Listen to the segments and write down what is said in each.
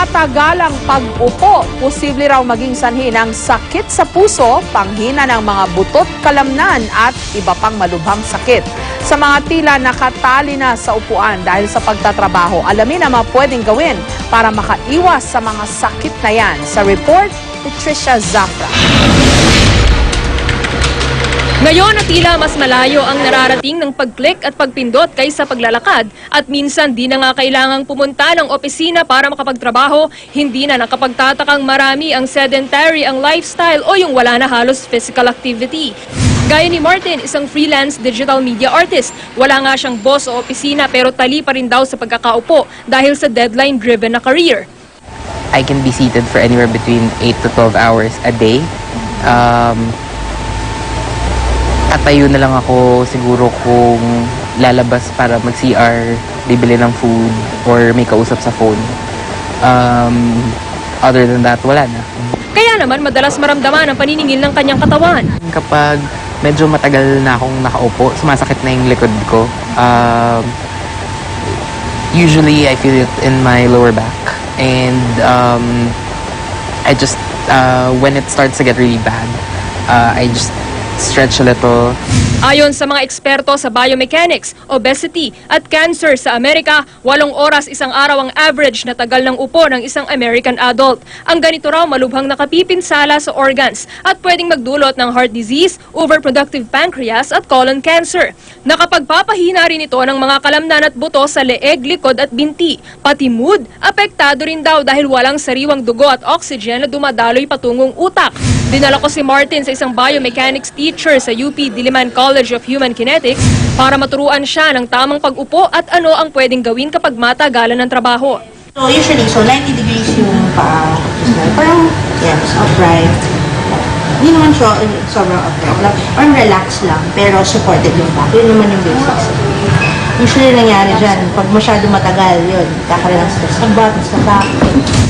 matagalang pag-upo, posible raw maging sanhi ng sakit sa puso, panghina ng mga butot, kalamnan at iba pang malubhang sakit. Sa mga tila nakatali na sa upuan dahil sa pagtatrabaho, alamin ang mga pwedeng gawin para makaiwas sa mga sakit na yan. Sa report, Patricia Zafra. Ngayon na tila mas malayo ang nararating ng pag-click at pagpindot kaysa paglalakad at minsan di na nga kailangang pumunta ng opisina para makapagtrabaho, hindi na nakapagtatakang marami ang sedentary ang lifestyle o yung wala na halos physical activity. Gaya ni Martin, isang freelance digital media artist. Wala nga siyang boss o opisina pero tali pa rin daw sa pagkakaupo dahil sa deadline-driven na career. I can be seated for anywhere between 8 to 12 hours a day. Tatayo na lang ako siguro kung lalabas para mag-CR, bibili ng food, or may kausap sa phone. Other than that, wala na. Kaya naman madalas maramdaman ang paniningil ng kanyang katawan. Kapag medyo matagal na akong nakaupo, sumasakit na yung likod ko. Usually, I feel it in my lower back. And I just, when it starts to get really bad, I just stretch a little. Ayon sa mga eksperto sa biomechanics, obesity at cancer sa Amerika, 8 oras isang araw ang average na tagal ng upo ng isang American adult. Ang ganito raw malubhang nakapipinsala sa organs at pwedeng magdulot ng heart disease, overproductive pancreas at colon cancer. Nakapagpapahina rin ito ng mga kalamnan at buto sa leeg, likod at binti. Pati mood, apektado rin daw dahil walang sariwang dugo at oxygen na dumadaloy patungong utak. Dinala ko si Martin sa isang biomechanics teacher sa UP Diliman College of Human Kinetics para maturuan siya ng tamang pag-upo at ano ang pwedeng gawin kapag matagalan ng trabaho. So usually, 90 degrees yung paa. Parang, yes, upright. Hindi naman sobrang upright. Parang relax lang, pero supported yung back. Yun naman yung basics. Usually nangyari dyan, pag masyado matagal, yun, kakarelax ka sa butt, sa back.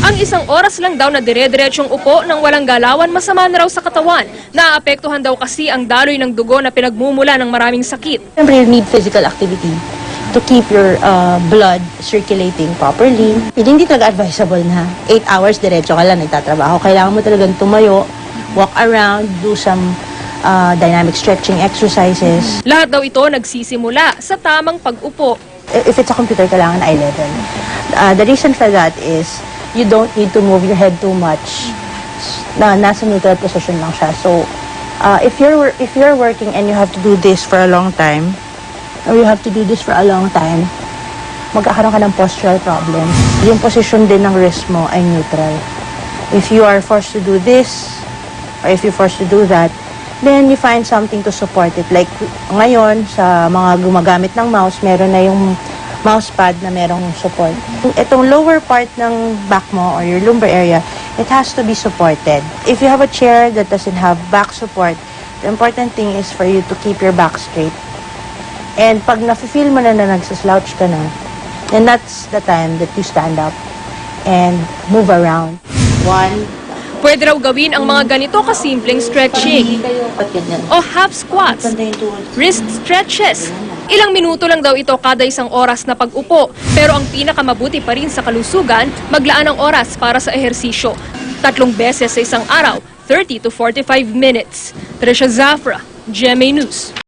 Ang 1 oras lang daw na dire-diretsyong upo nang walang galawan, masama na raw sa katawan. Naapektuhan daw kasi ang daloy ng dugo na pinagmumula ng maraming sakit. Siyempre, you need physical activity to keep your blood circulating properly. Hindi talaga advisable na 8 hours diretso ka lang nagtatrabaho. Kailangan mo talagang tumayo, walk around, do some dynamic stretching exercises. Lahat daw ito nagsisimula sa tamang pag-upo. If it's a computer, kailangan eye level. The reason for that is you don't need to move your head too much. Nasa neutral position lang siya. So, if you're working and you have to do this for a long time, magkakaroon ka ng postural problem. Yung position din ng wrist mo ay neutral. If you are forced to do this, or if you're forced to do that, then you find something to support it. Like ngayon, sa mga gumagamit ng mouse, meron na yung mouse pad na merong support. Itong lower part ng back mo or your lumbar area, it has to be supported. If you have a chair that doesn't have back support, the important thing is for you to keep your back straight. And pag nafe-feel mo na nagsaslouch ka na, then that's the time that you stand up and move around. 1, Pwede raw gawin ang mga ganito kasimpleng stretching o half squats, wrist stretches. Ilang minuto lang daw ito kada 1 oras na pag-upo. Pero ang pinakamabuti pa rin sa kalusugan, maglaan ng oras para sa ehersisyo. 3 beses sa isang araw, 30 to 45 minutes. Patricia Zafra, GMA News.